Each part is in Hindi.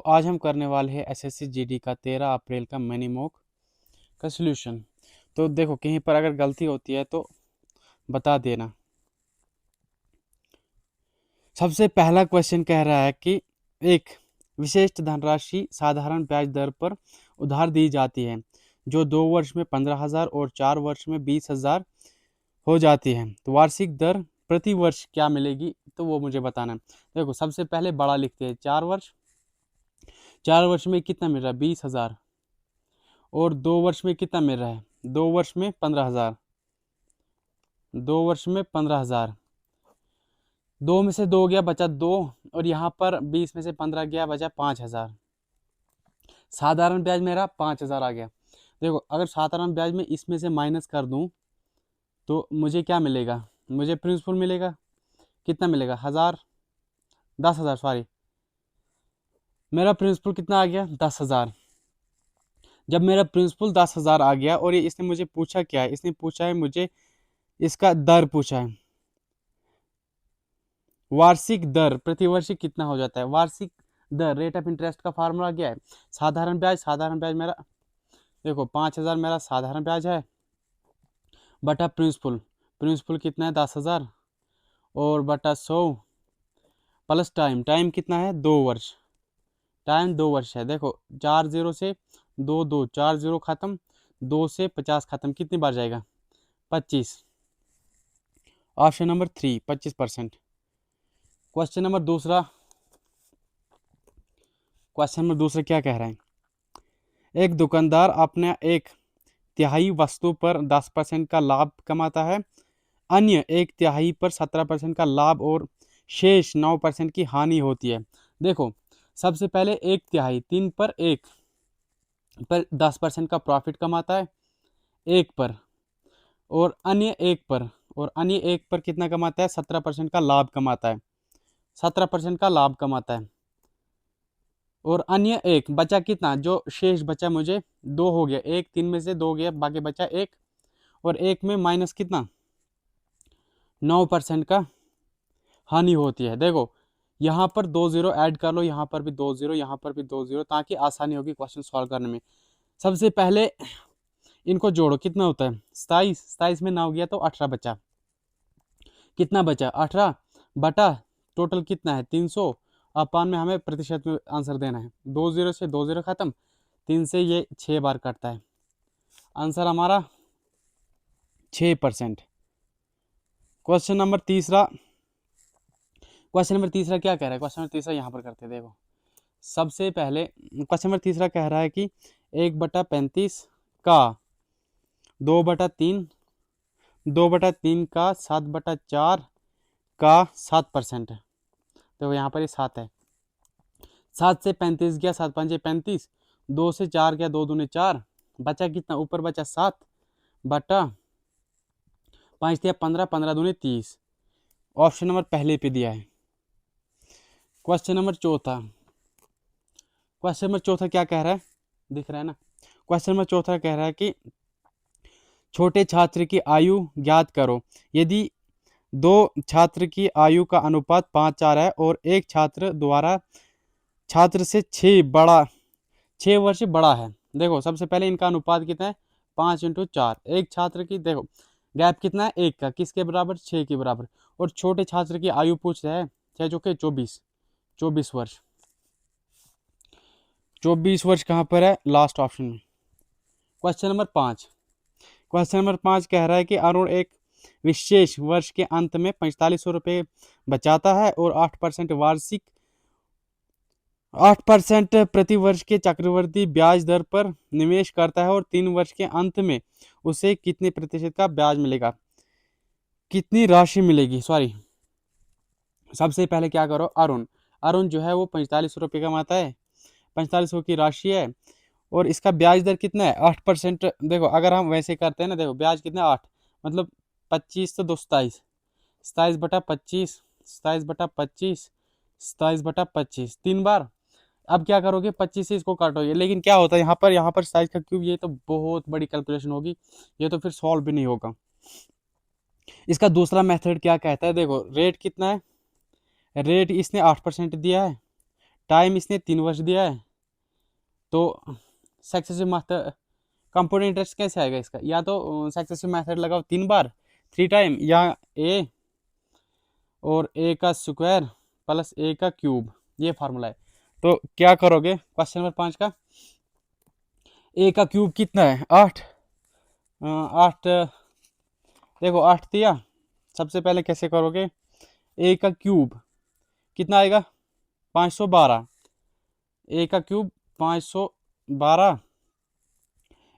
आज हम करने वाले हैं एसएससी जीडी का 13 अप्रैल का मिनी मॉक का सॉल्यूशन। तो देखो कहीं पर अगर गलती होती है तो बता देना। सबसे पहला क्वेश्चन कह रहा है कि एक विशिष्ट धनराशि साधारण ब्याज दर पर उधार दी जाती है जो 2 वर्ष में 15,000 और 4 वर्ष में 20,000 हो जाती है, तो वार्षिक दर प्रति वर्ष क्या मिलेगी, तो वो मुझे बताना है। देखो सबसे पहले बड़ा लिखते हैं 4 वर्ष में कितना मिल रहा है 20,000 और 2 वर्ष में कितना मिल रहा है 2 वर्ष में 15,000, 2 वर्ष में 15,000, 2 में से 2 गया बचा 2 और यहाँ पर 20 में से 15 गया बचा 5,000। साधारण ब्याज मेरा 5,000 आ गया। देखो अगर साधारण ब्याज में इसमें से माइनस कर दूं तो मुझे क्या मिलेगा, मुझे प्रिंसिपल मिलेगा। कितना मिलेगा 10,000 सॉरी, मेरा प्रिंसिपल कितना आ गया 10,000। जब मेरा प्रिंसिपल 10,000 आ गया और ये इसने मुझे पूछा क्या है, इसने पूछा है मुझे इसका दर पूछा है। वार्षिक दर प्रतिवर्ष कितना हो जाता है, वार्षिक दर रेट ऑफ इंटरेस्ट का फार्मूला क्या है, साधारण ब्याज मेरा देखो 5,000 मेरा साधारण ब्याज है बटा प्रिंसिपल कितना है 10,000 और बटा 100 प्लस टाइम कितना है 2 वर्ष, टाइम 2 वर्ष है। देखो 4 0 से 2 4 0 खत्म, 2 से 50 खत्म, कितनी बार जाएगा 25। Option number 3 25%। क्वेश्चन नंबर दूसरा क्या कह रहा है, एक दुकानदार अपने 1/3 वस्तु पर 10% का लाभ कमाता है, अन्य 1/3 पर 17% का लाभ और शेष 9% की हानि होती है। देखो सबसे पहले 1/3 3 पर 1 पर 10% का प्रॉफिट कमाता है 1 पर, और अन्य 1 पर कितना कमाता है 17% का लाभ कमाता है, 17% का लाभ कमाता है। और अन्य 1 बचा कितना, जो शेष बचा मुझे 2 हो गया, 1 3 में से 2 गया बाकी बचा 1 और 1 में माइनस कितना 9% का हानि होती है। देखो यहाँ पर 2 0 ऐड कर लो, यहाँ पर भी 2 0, यहाँ पर भी 2 0, ताकि आसानी होगी क्वेश्चन सॉल्व करने में। सबसे पहले इनको जोड़ो, कितना होता है 27 में 9 गया तो 18 बचा, कितना बचा 18 बटा टोटल कितना है 300 अपान में हमें प्रतिशत में आंसर देना है। 2 0 से 2 0 खत्म, 3 से ये 6 बार कटता है, आंसर हमारा 6%। क्वेश्चन नंबर तीसरा क्या कह रहा है, क्वेश्चन नंबर तीसरा यहाँ पर करते हैं। देखो सबसे पहले क्वेश्चन नंबर तीसरा कह रहा है कि 1/35 का 2/3 का 7/4 का 7% है। तो यहाँ पर ये 7 है, 7 से 35 गया, 7 5 35, 2 से 4 गया, 2 दूने 4, बचा कितना ऊपर बचा 7 बटा 5 दिया 15, 15 दूने 30। ऑप्शन नंबर पहले पे दिया है। क्वेश्चन नंबर चौथा क्या कह रहा है, दिख रहा है ना। क्वेश्चन नंबर चौथा कह रहा है कि छोटे छात्र की आयु ज्ञात करो। यदि 2 छात्र की आयु का अनुपात 5:4 है और एक छात्र द्वारा छात्र से 6 वर्ष बड़ा है। देखो सबसे पहले इनका अनुपात कितना है 5/4। एक छात्र की देखो गैप कितना है 1 का, किसके बराबर 6 के बराबर, और छोटे छात्र की आयु पूछ रहा है 6 चौके 24 वर्ष। 24 वर्ष कहाँ पर है, लास्ट ऑप्शन में। क्वेश्चन नंबर 5 कह रहा है कि अरुण एक विशेष वर्ष के अंत में 4500 रुपये बचाता है और 8% प्रति वर्ष के चक्रवृद्धि ब्याज दर पर निवेश करता है, और 3 वर्ष के अंत में उसे कितने प्रतिशत का ब्याज मिलेगा, कितनी राशि मिलेगी, सॉरी। सबसे पहले क्या करो, अरुण जो है वो 4500 रुपये कमाता है, 4500 की राशि है और इसका ब्याज दर कितना है 8%। देखो अगर हम वैसे करते हैं ना, देखो ब्याज कितना 8 मतलब 25 तो 2 27, 27/25, 27/25, 27/25 3 बार। अब क्या करोगे 25 से इसको काटोगे, लेकिन क्या होता है यहाँ पर साइज का क्यूब, ये तो बहुत बड़ी कैलकुलेशन होगी, ये तो फिर सॉल्व भी नहीं होगा। इसका दूसरा मेथड क्या कहता है, देखो रेट कितना है, रेट इसने 8% दिया है, टाइम इसने 3 वर्ष दिया है, तो सक्सेसिव मेथड कंपाउंड इंटरेस्ट कैसे आएगा इसका? या तो सक्सेसिव मेथड लगाओ 3 बार 3 टाइम, या ए और ए का स्क्वायर प्लस ए का क्यूब, ये फार्मूला है। तो क्या करोगे क्वेश्चन नंबर 5 का? ए का क्यूब कितना है? 8। 8 देखो 8 दिया। सबसे पहले कैसे करोगे? ए का क्यूब कितना आएगा? 512। ए का क्यूब 512,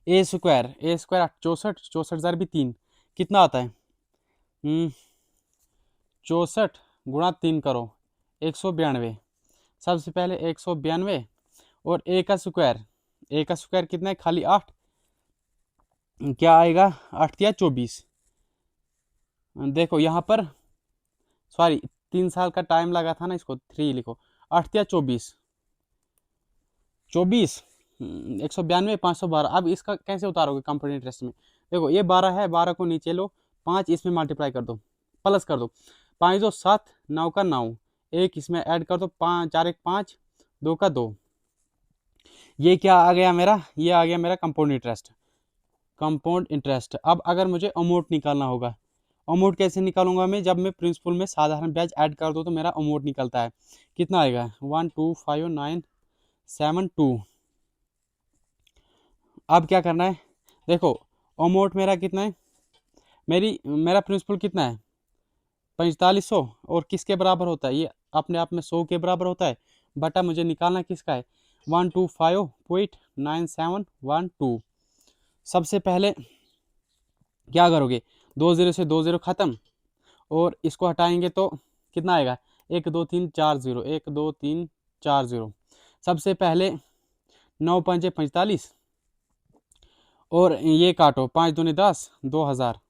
ए स्क्वायर 64, 64 भी 3 कितना आता है? 64 गुणा 3 करो 192। सबसे पहले 192 और ए का स्क्वायर कितना है? खाली 8, क्या आएगा? 8 या 24। देखो यहाँ पर सॉरी 3 साल का टाइम लगा था ना, इसको 3 लिखो। 8 या 24, 24 192 512। अब इसका कैसे उतारोगे कंपाउंड इंटरेस्ट में? देखो ये 12 है, 12 को नीचे लो, 5 इसमें मल्टीप्लाई कर दो, प्लस कर दो। 5 2 7, 9 का 9, एक इसमें ऐड कर दो, 5 4 1 5, 2 का 2। ये क्या आ गया मेरा? ये आ गया मेरा कंपाउंड इंटरेस्ट। अब अगर मुझे अमाउंट निकालना होगा, अमाउंट कैसे निकालूंगा मैं? जब मैं प्रिंसिपल में साधारण ब्याज ऐड कर दूँ तो मेरा अमाउंट निकलता है। कितना आएगा? 12597 अब क्या करना है? देखो अमाउंट मेरा कितना है? मेरा प्रिंसिपल कितना है? 4500। और किसके बराबर होता है? ये अपने आप में 100 के बराबर होता है, बटा मुझे निकालना किसका है? 125.9712। सबसे पहले क्या करोगे? 2 0 से 2 0 खत्म, और इसको हटाएंगे तो कितना आएगा? 1 2 3 4 0, 1 2 3 4 0। सबसे पहले 9 5 45, और ये काटो 5 दूनी 10, 2000।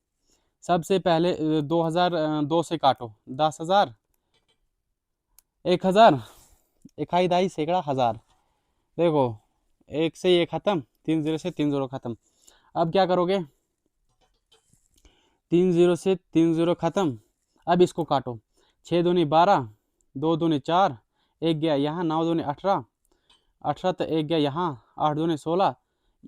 सबसे पहले 2000 2 से काटो 10,000, 1000, इकाई दाई सैकड़ा हज़ार। देखो 1 से ये खत्म, 3 0 से 3 0 खत्म। अब क्या करोगे? 3 0 से 3 0 खत्म। अब इसको काटो, 6 दूनी 12, 2 दूनी 4, एक गया यहाँ, 9 दूनी 18, 18 तो एक गया यहाँ, 8 दूनी 16,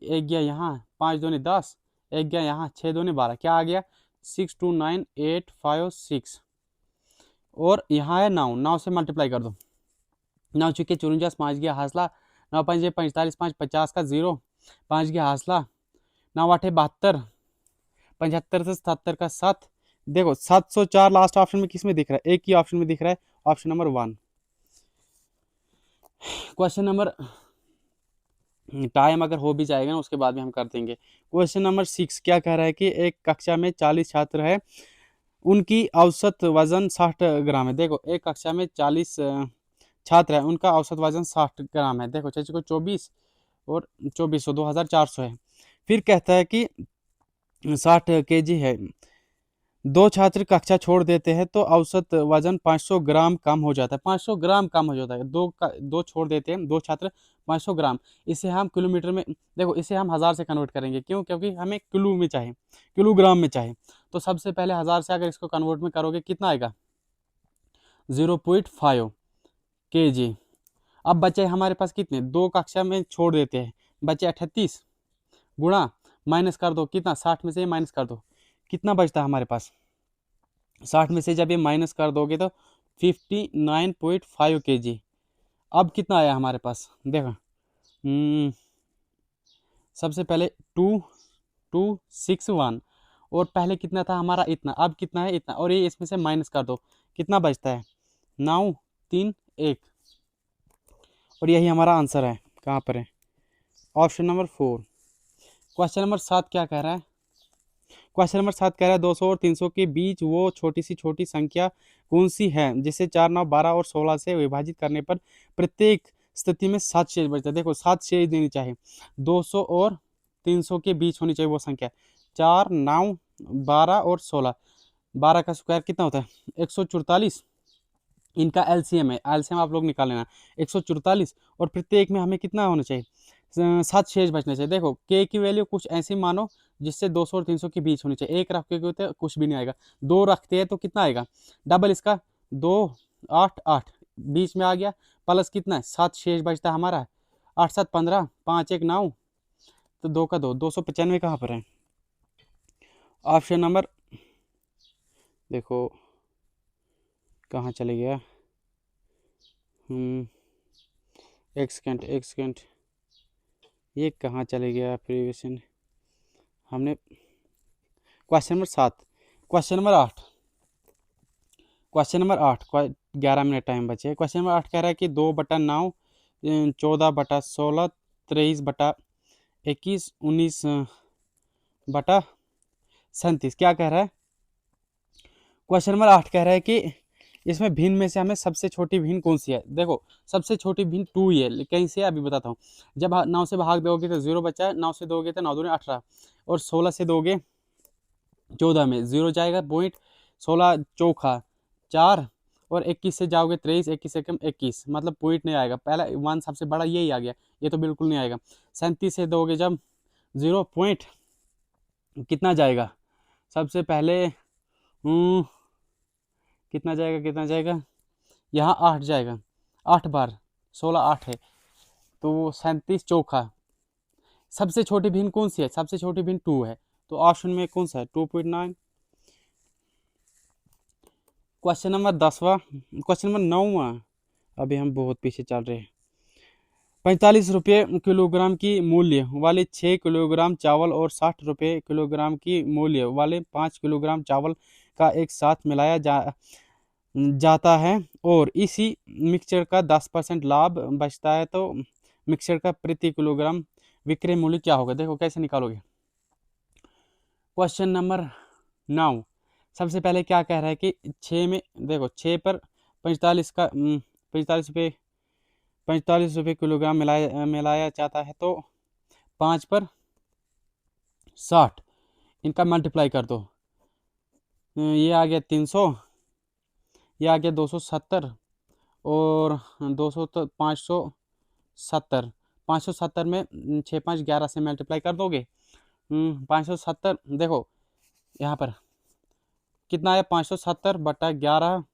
एक गया यहाँ, 5 दूनी 10, एक गया यहाँ, 6 दूनी 12। क्या आ गया? 629856। और यहाँ है 9, 9 से मल्टीप्लाई कर दो। 9 चुके 54, 5 गया हासला, 9 5 45, 5 50 का 0, 5 गया हासला, 9 8 72, 75 से 77 का 7। देखो 704 लास्ट ऑप्शन में किस में दिख रहा है? एक ही ऑप्शन में दिख रहा है, option number 1। Question number, time अगर हो भी जाएगा ना उसके बाद भी हम कर देंगे। क्वेश्चन नंबर 6 क्या कह रहा है कि एक कक्षा में 40 छात्र है, उनकी औसत वजन 60 ग्राम है। देखो एक कक्षा में 40 छात्र है, उनका औसत वजन 60 ग्राम है। देखो चाची को 24 और 2400 2400 है। फिर कहता है कि 60 केजी है। दो छात्र कक्षा छोड़ देते हैं तो औसत वजन 500 ग्राम कम हो जाता है। 500 ग्राम कम हो जाता है। दो छोड़ देते हैं, दो छात्र 500 ग्राम। इसे हम किलोमीटर में, देखो इसे हम 1000 से कन्वर्ट करेंगे। क्यों? क्योंकि हमें किलो में चाहे, किलोग्राम में चाहे। तो सबसे पहले 1000 से अगर इसको कन्वर्ट में करोगे कितना आएगा? 0.5 kg। अब बचे हमारे पास कितने? दो कक्षा में छोड़ देते हैं, बचे 38, गुणा माइनस कर दो कितना? 60 में से माइनस कर दो, कितना बचता है हमारे पास? 60 में से जब ये माइनस कर दोगे तो 59.5 kg। अब कितना आया हमारे पास? देखो सबसे पहले 2261, और पहले कितना था हमारा? इतना। अब कितना है? इतना। और ये इसमें से माइनस कर दो, कितना बचता है? 931। और यही हमारा आंसर है। कहाँ पर है? Option number 4। क्वेश्चन नंबर 7 क्या कह रहा है? क्वेश्चन नंबर 7 कह रहा है 200 और 300 के बीच वो छोटी संख्या कौन सी है जिसे 4 9 12 और 16 से विभाजित करने पर प्रत्येक स्थिति में 7 शेष बचता है? देखो 7 शेष देनी चाहिए। 200 और 300 के बीच होनी चाहिए वो संख्या। 4 9 12 और 16। 12 का स्क्वायर कितना होता है? 144। इनका एलसीएम है, एलसीएम आप लोग निकाल लेना। 144, और प्रत्येक में हमें कितना होना चाहिए? 7 शेष बचने चाहिए। देखो के की वैल्यू कुछ ऐसी मानो जिससे 200 और 300 के बीच होनी चाहिए। एक रखते होते कुछ भी नहीं आएगा, दो रखते हैं तो कितना आएगा? डबल इसका 2 8 8, बीच में आ गया प्लस कितना है 7 शेष बचता है हमारा 8 7 15 5 1 9 तो 2 का 2 295 कहाँ पर है? ऑप्शन नंबर देखो कहाँ चले गया। एक सेकेंड ये कहाँ चले गया प्रीवियस हमने question number 7 question number 8 11 minute time बचे। क्वेश्चन नंबर 8 कह रहा है कि 2/9 14/16 23/21 19/37 क्या कह रहा है? क्वेश्चन नंबर 8 कह रहा है कि इसमें भिन्न में से हमें सबसे छोटी भिन्न कौन सी है। देखो सबसे छोटी भिन्न 2 ही है, कहीं से अभी बताता हूँ। जब 9 से भाग दोगे तो 0 बचा, 9 से दोगे तो 9 दूनी 18 और 16 से दोगे 14 में 0 जाएगा पॉइंट, 16 चौखा 4 और 21 से जाओगे 23, 21 से कम 21 मतलब पॉइंट नहीं आएगा। पहला 1 सबसे बड़ा यही आ गया, ये तो बिल्कुल नहीं आएगा। 37 से दोगे जब 0 पॉइंट कितना जाएगा? सबसे पहले कितना जाएगा यहाँ 8 जाएगा, 8 बार 16 8 है तो 37 चौखा। सबसे छोटी भिन्न कौन सी है? सबसे छोटी भिन्न 2 है, तो ऑप्शन में कौन सा है? 2.9। क्वेश्चन नंबर 10वां, क्वेश्चन नंबर 9वां, अभी हम बहुत पीछे चल रहे हैं। 45 रुपये किलोग्राम की मूल्य वाले 6 किलोग्राम चावल और 60 रुपये किलोग्राम की मूल्य वाले 5 किलोग्राम चावल का एक साथ मिलाया जाता है और इसी मिक्सचर का 10% लाभ बचता है, तो मिक्सचर का प्रति किलोग्राम विक्रय मूल्य क्या होगा? देखो कैसे निकालोगे। क्वेश्चन नंबर 9 सबसे पहले क्या कह रहा है कि 6 में देखो 6 पर 45 का 45 रुपये किलोग्राम मिलाया जाता है, तो 5 पर 60 इनका मल्टीप्लाई कर दो, ये आ गया 300, ये आ गया 270 और 200 तो 570, 570 में 6 5 11 से मल्टीप्लाई कर दोगे। 570 देखो यहाँ पर कितना आया 570/11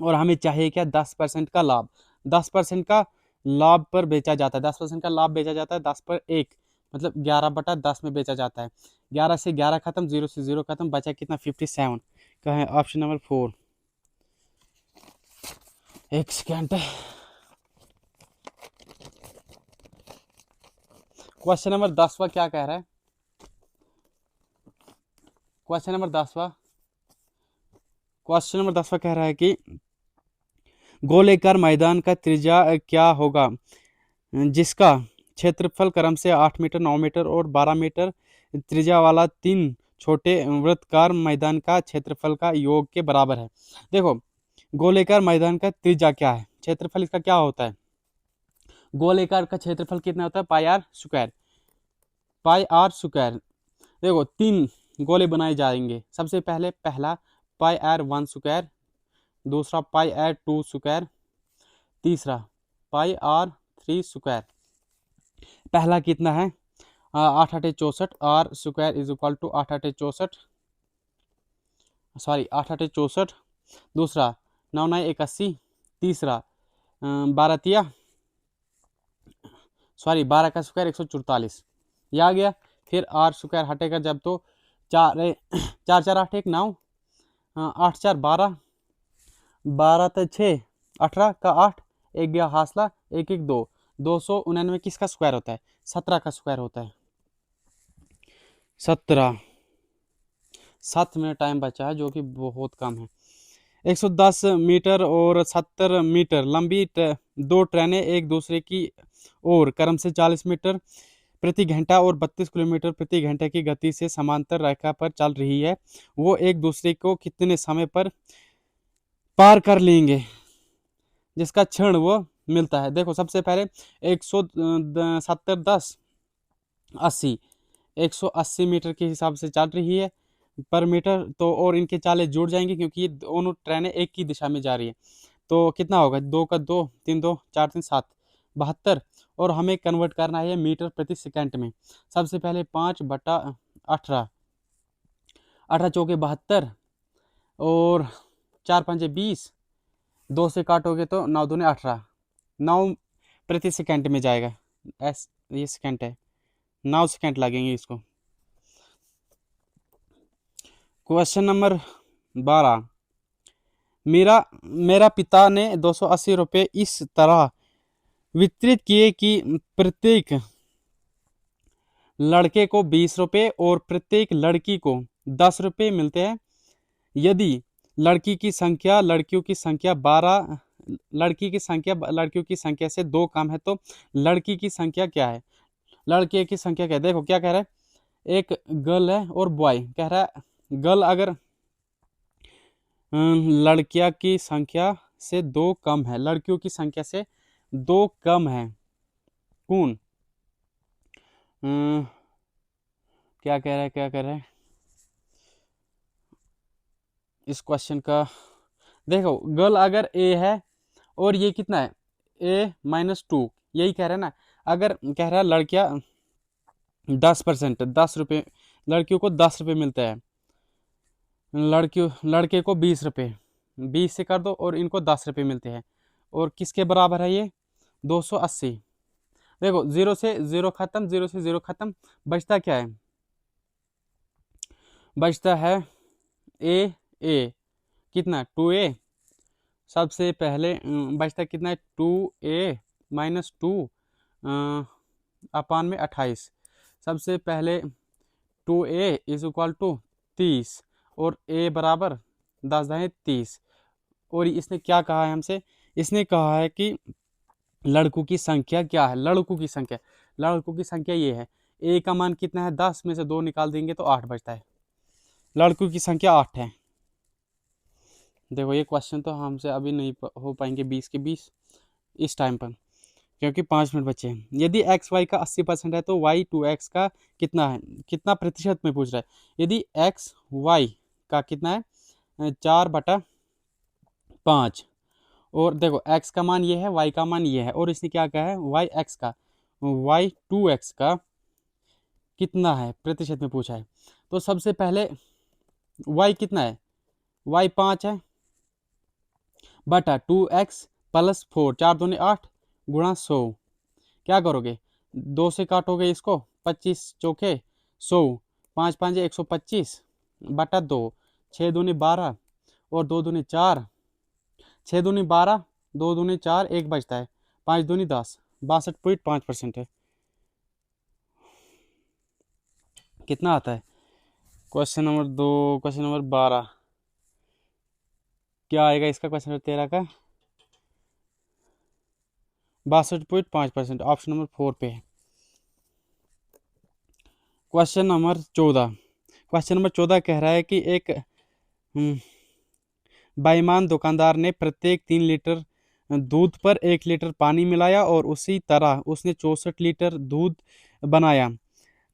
और हमें चाहिए क्या? 10% का लाभ। 10% का लाभ पर बेचा जाता है, 10% का लाभ बेचा जाता है 10 पर 1 मतलब 11/10 में बेचा जाता है। 11 से 11 खत्म, 0 से 0 खत्म, बचा कितना? 57 का है ऑप्शन नंबर 4। एक सेकेंड। क्वेश्चन नंबर 10वां क्या कह रहा है? क्वेश्चन नंबर 10वां कह रहा है कि गोलेकार मैदान का त्रिज्या क्या होगा जिसका क्षेत्रफल क्रम से 8 मीटर 9 मीटर और 12 मीटर त्रिज्या वाला 3 छोटे वृत्ताकार मैदान का क्षेत्रफल का योग के बराबर है। देखो गोलेकार मैदान का त्रिज्या क्या है, क्षेत्रफल इसका क्या होता है? गोलेकार का क्षेत्रफल कितना होता है? पाई आर स्क्वायर। देखो 3 गोले बनाए जाएंगे। सबसे पहला पाई आर 1 स्क्वायर, दूसरा पाई आर 2 स्क्वायर, तीसरा पाई आर 3 स्क्वायर। पहला कितना है? 8 8 64 R square is equal to 8 8 64 8 8 64। दूसरा 9 9 81, तीसरा 12 का स्क्वायर 144, ये आ गया। फिर आर स्क्वायर हटेगा जब तो 4 4 4 8 1 9 8 4 12 12 तो 6 18 का 8 एक गया हासला 1 1 2 299 किसका स्क्वायर होता है? 17 का स्क्वायर होता है। 17 7 मिनट टाइम बचा है जो कि बहुत कम है। 110 मीटर और 70 मीटर लंबी 2 ट्रेनें एक दूसरे की ओर क्रम से 40 मीटर प्रति घंटा और 32 किलोमीटर प्रति घंटे की गति से समांतर रेखा पर चल रही है, वो एक दूसरे को कितने समय पर पार कर लेंगे जिसका क्षण वो मिलता है? देखो सबसे पहले 170 10 80 180 मीटर के हिसाब से चल रही है पर मीटर, तो और इनके चाले जुड़ जाएंगे क्योंकि ये दोनों ट्रेनें एक ही दिशा में जा रही है, तो कितना होगा? 2 का 2 3 2 4 3 7 72 और हमें कन्वर्ट करना है मीटर प्रति सेकंड में। सबसे पहले 5/18 18 चौके 72 और 4 5 20, 2 से काटोगे तो 9 दूनी 18 9 प्रति सेकंड में जाएगा। ये सेकंड है, 9 सेकंड लगेंगे इसको। क्वेश्चन नंबर 12, मेरा मेरा पिता ने 280 रुपये इस तरह वितरित किए कि प्रत्येक लड़के को 20 रुपये और प्रत्येक लड़की को 10 रुपये मिलते हैं। यदि लड़कियों की संख्या 12 लड़कियों की संख्या से 2 कम है तो लड़की की संख्या क्या है? लड़के की संख्या क्या है? देखो क्या कह रहा है, एक गर्ल है और बॉय। कह रहा है गर्ल अगर लड़कियां की संख्या से 2 कम है, लड़कियों की संख्या से 2 कम है, कौन? क्या कह रहा है इस क्वेश्चन का? देखो गर्ल अगर ए है और ये कितना है, A-2, यही कह रहा है ना। अगर कह रहा है लड़कियां 10%, 10 रुपये, लड़कियों को 10 रुपये मिलता है, लड़के को 20 रुपये, 20 से कर दो और इनको 10 रुपये मिलते हैं। और किसके बराबर है ये? 280। देखो 0 से 0 खत्म, 0 से 0 खत्म, बचता क्या है? बचता है ए कितना, 2A। सबसे पहले बचता कितना है, 2A-2 अपान में 28। सबसे पहले 2A इज इक्वल टू 30 और A बराबर 10-30। और इसने क्या कहा है हमसे? इसने कहा है कि लड़कों की संख्या क्या है? लड़कों की संख्या ये है। A का मान कितना है? 10 में से 2 निकाल देंगे तो 8 बचता है। लड़कों की संख्या 8 है। देखो ये क्वेश्चन तो हमसे अभी नहीं हो पाएंगे 20 के 20 इस टाइम पर, क्योंकि 5 मिनट बचे हैं। यदि एक्स वाई का 80% है तो वाई 2x का कितना है? कितना प्रतिशत में पूछ रहा है। यदि एक्स वाई का कितना है, 4/5, और देखो x का मान ये है, y का मान ये है, और इसने क्या कहा है, y 2x का कितना है प्रतिशत में पूछा है। तो सबसे पहले y कितना है, y 5 है बटा 2x + 4, 4 दूनी 8 गुणा 100। क्या करोगे, 2 से काटोगे इसको, 25 चौके 100, 5 5 125 बटा 2, 6 दूनी 12 और 2 दूनी 4, 6 दूनी 12, 2 दूनी 4, 1 बचता है, 5 दूनी 10, 62.5% है। कितना आता है? क्वेश्चन नंबर 2, क्वेश्चन नंबर 12 क्या आएगा इसका? क्वेश्चन नंबर 13 का 62.5%, ऑप्शन नंबर 4 पे है। क्वेश्चन नंबर 14 कह रहा है कि एक बेईमान दुकानदार ने प्रत्येक 3 लीटर दूध पर 1 लीटर पानी मिलाया और उसी तरह उसने 64 लीटर दूध बनाया।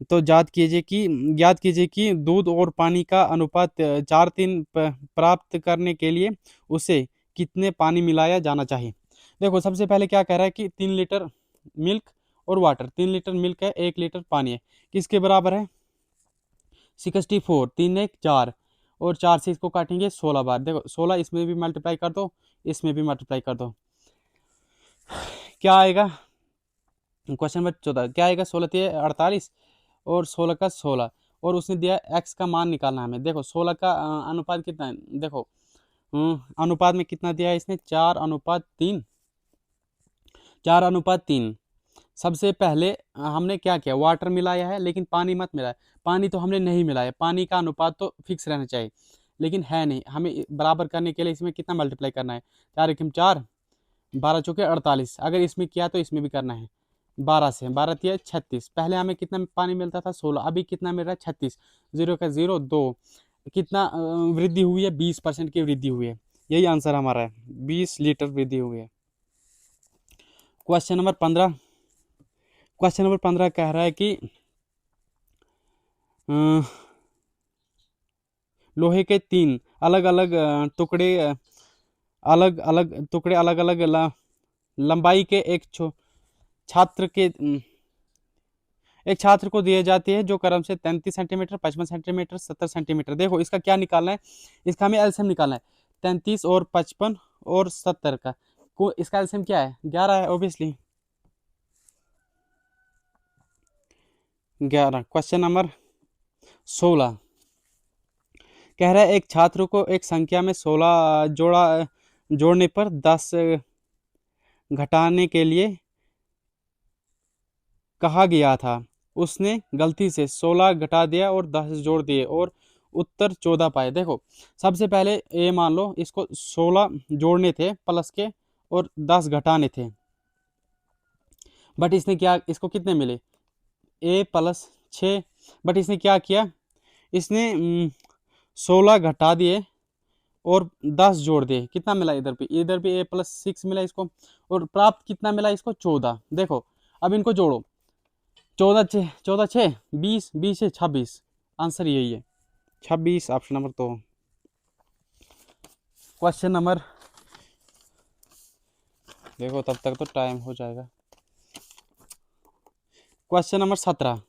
तो ज्ञात कीजिए कि दूध और पानी का अनुपात 4:3 प्राप्त करने के लिए उसे कितने पानी मिलाया जाना चाहिए। देखो सबसे पहले क्या कह रहा है कि 3 लीटर मिल्क और वाटर, 3 लीटर मिल्क है, 1 लीटर पानी है, किसके बराबर है? 64, 3 1 4, और 4 से इसको काटेंगे 16 बार। देखो 16 इसमें भी मल्टीप्लाई कर दो, इसमें भी मल्टीप्लाई कर दो, क्या आएगा? क्वेश्चन नंबर 14 क्या आएगा? 16 × 48 और 16 का 16, और उसने दिया x का मान निकालना हमें। देखो 16 का अनुपात कितना है? देखो अनुपात में कितना दिया है इसने? 4:3, 4:3। सबसे पहले हमने क्या किया, वाटर मिलाया है, लेकिन पानी मत मिलाया। पानी तो हमने नहीं मिलाया, पानी का अनुपात तो फिक्स रहना चाहिए, लेकिन है नहीं। हमें बराबर करने के लिए इसमें कितना मल्टीप्लाई करना है? 4 × 4, 12 चौके 48। अगर इसमें किया तो इसमें भी करना है, 12 से 12 दिया 36। पहले हमें कितना पानी मिलता था? 16। अभी कितना मिल रहा है? 36। 0 का 0 2, कितना वृद्धि हुई है? 20% की वृद्धि हुई है। यही आंसर हमारा है, 20 लीटर वृद्धि हुई है। क्वेश्चन नंबर 15 कह रहा है कि लोहे के 3 अलग अलग टुकड़े अलग अलग लंबाई के एक छात्र को दिए जाती है जो क्रम से 33 सेंटीमीटर, 55 सेंटीमीटर, 70 सेंटीमीटर। देखो इसका क्या निकालना है, इसका हमें एलसीएम निकालना है, 33 और 55 और 70 का। को इसका एलसीएम क्या है? 11 है ऑब्वियसली, 11। क्वेश्चन नंबर 16 कह रहा है एक छात्र को एक संख्या में 16 जोड़ने पर 10 घटाने के लिए कहा गया था। उसने गलती से 16 घटा दिया और 10 जोड़ दिए और उत्तर 14 पाए। देखो, सबसे पहले ये मान लो इसको 16 जोड़ने थे प्लस के और 10 घटाने थे, बट इसने क्या, इसको कितने मिले? ए प्लस 6। बट इसने क्या किया, इसने 16 घटा दिए और 10 जोड़ दिए। कितना मिला? इधर भी ए प्लस 6 मिला इसको, और प्राप्त कितना मिला इसको? 14। देखो, अब इनको जोड़ो, 14 6 20, 20 है 26। आंसर यही है 26, ऑप्शन नंबर 2। क्वेश्चन नंबर, देखो तब तक तो टाइम हो जाएगा। क्वेश्चन नंबर 17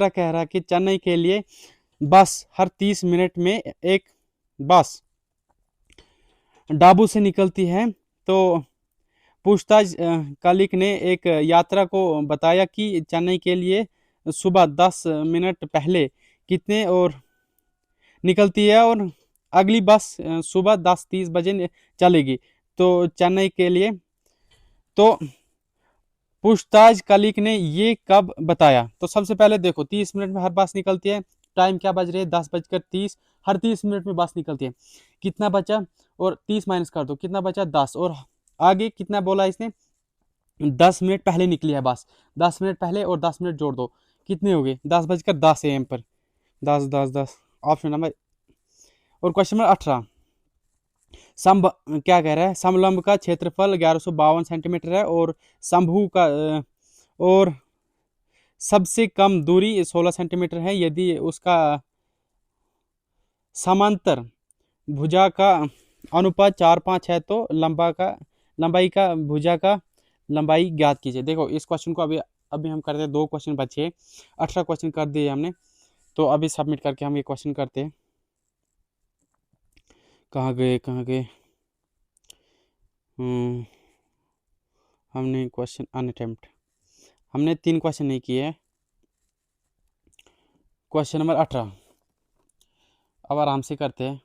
कह रहा है कि चेन्नई के लिए बस हर 30 मिनट में एक बस डाबू से निकलती है। तो पूछताछ कालिक ने एक यात्रा को बताया कि चेन्नई के लिए सुबह 10 मिनट पहले कितने और निकलती है और अगली बस सुबह 10:30 बजे चलेगी। तो चेन्नई के लिए, तो पूछताछ कालिक ने ये कब बताया? तो सबसे पहले देखो, 30 मिनट में हर बस निकलती है। टाइम क्या बज रही है? 10:30। हर 30 मिनट में बस निकलती है। कितना बचा? और 30 माइनस कर दो, कितना बचा? 10। और आगे कितना बोला इसने? 10 मिनट पहले निकली है बस। 10 मिनट पहले और 10 मिनट जोड़ दो, कितने हो गए? 10:10 AM पर। 10 10 10, ऑप्शन नंबर। और क्वेश्चन नंबर 18 क्या कह रहा है? समलंब का क्षेत्रफल 1152 सेंटीमीटर है और शंभु का और सबसे कम दूरी 16 सेंटीमीटर है। यदि उसका समांतर भुजा का अनुपात 4:5 है तो लंबाई का भुजा का लंबाई ज्ञात कीजिए। देखो, इस क्वेश्चन को अभी अभी हम करते हैं। 2 क्वेश्चन बचे, 18 क्वेश्चन कर दिए हमने। तो अभी सबमिट करके हम ये क्वेश्चन करते हैं। कहाँ गए? हमने क्वेश्चन अनअटेम्प्ट, हमने 3 क्वेश्चन नहीं किए हैं। क्वेश्चन नंबर 18 अब आराम से करते हैं।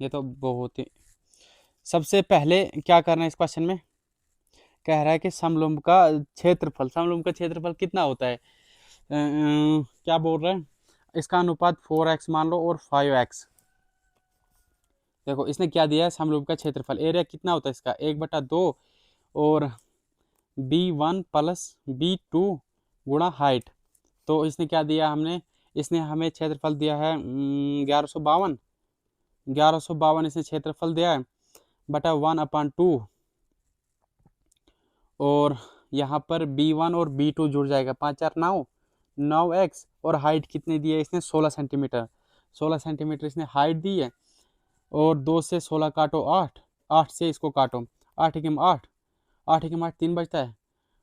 ये तो बहुत ही, सबसे पहले क्या करना है इस क्वेश्चन में? कह रहा है कि समलंब का क्षेत्रफल कितना होता है? क्या बोल रहा है? इसका अनुपात 4x मान लो और 5x। देखो, इसने क्या दिया है? समलंब का क्षेत्रफल, एरिया कितना होता है इसका? 1/2 और B1 प्लस B2 गुणा हाइट। तो इसने क्या दिया हमने? इसने हमें क्षेत्रफल दिया है 1152 इसने क्षेत्रफल दिया है, बटा 1/2। और यहाँ पर B1 और B2 जुड़ जाएगा, 5 4 9, 9x। और हाइट कितनी दी है इसने? 16 सेंटीमीटर। 16 सेंटीमीटर इसने हाइट दी है। और 2 से 16 काटो 8, 8 से इसको काटो, 8 एकम 8, 8 एकम 8 3 बचता है,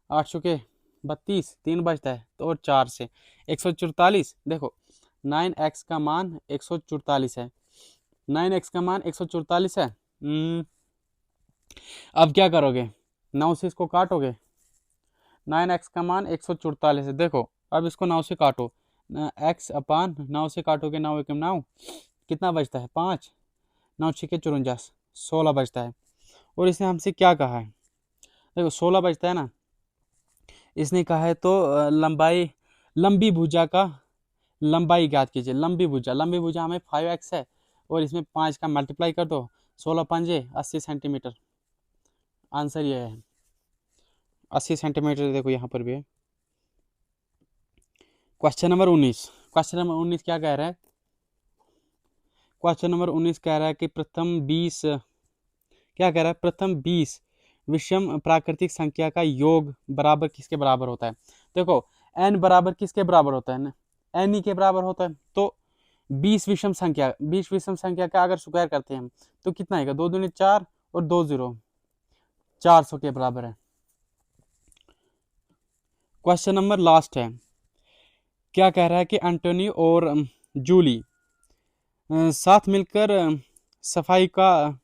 8 चुके 32, 3 बचता है। तो और 4 से 144। देखो, 9x का मान 144 है। 9x का मान 144 है। अब क्या करोगे? 9 से इसको काटोगे, 9x का मान 144 है। देखो, अब इसको 9 से काटो, x/9 से काटोगे, 9 एकम 9, कितना बचता है? 5, 9 छः 54, 16 बचता है। और इसने हमसे क्या कहा है? देखो, 16 बचता है ना। इसने कहा है तो लंबी भुजा का लंबाई ज्ञात कीजिए। लंबी भुजा हमें 5x है और इसमें 5 का मल्टीप्लाई कर दो, 16 पंजे 80 सेंटीमीटर। आंसर ये है 80 सेंटीमीटर। देखो यहाँ पर भी है। क्वेश्चन नंबर 19 क्या कह रहा है? क्वेश्चन नंबर 19 कह रहा है कि प्रथम 20 विषम प्राकृतिक संख्या का योग बराबर किसके बराबर होता है? देखो, n बराबर किसके बराबर होता है ना? n ही के बराबर होता है। तो 20 विषम संख्या का अगर स्क्वायर करते हैं हम, तो कितना आएगा? 2 दूनी 4 और 2 0, 400 के बराबर है। क्वेश्चन नंबर लास्ट है। क्या कह रहा है कि एंटोनी और जूली साथ मिलकर सफाई का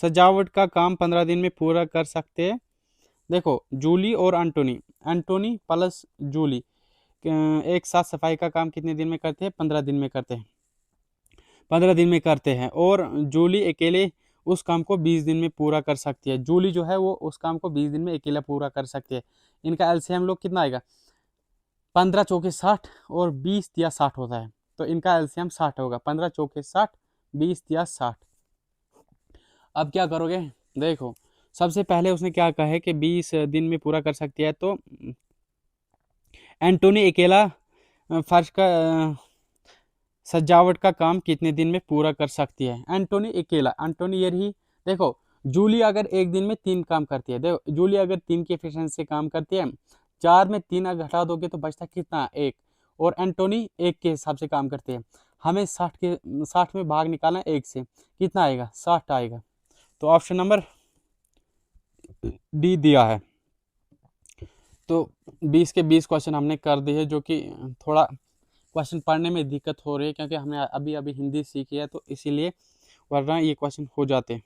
सजावट का काम 15 दिन में पूरा कर सकते हैं? देखो, जूली और एंटोनी, एंटोनी प्लस जूली एक साथ सफाई का काम कितने दिन में करते हैं? 15 दिन में करते हैं। 15 दिन में करते हैं। और जूली अकेले उस काम को 20 दिन में पूरा कर सकती है। जूली जो है वो उस काम को 20 दिन में अकेला पूरा कर सकती है। इनका एलसीएम लोग कितना आएगा? 15 चौके 60 और 20 या 60 होता है, तो इनका एलसीएम 60 होगा। 15 चौके 60, 20 या 60। अब क्या करोगे? देखो, सबसे पहले उसने क्या कहा है कि 20 दिन में पूरा कर सकती है, तो एंटोनी अकेला फर्श का सजावट का काम कितने दिन में पूरा कर सकती है? एंटोनी अकेला, एंटोनी ये रही। देखो, जूली अगर एक दिन में 3 काम करती है, देखो जूली अगर 3 की एफिशिएंसी से काम करती है, 4 में 3 अगर घटा दोगे तो बचता कितना? 1। और एंटोनी 1 के हिसाब से काम करते हैं। हमें 60 में भाग निकालना है 1 से, कितना आएगा? 60 आएगा। तो ऑप्शन नंबर डी दिया है। तो 20 के 20 क्वेश्चन हमने कर दिए, जो कि थोड़ा क्वेश्चन पढ़ने में दिक्कत हो रही है क्योंकि हमने अभी अभी हिंदी सीखी है, तो इसीलिए, वरना ये क्वेश्चन हो जाते हैं।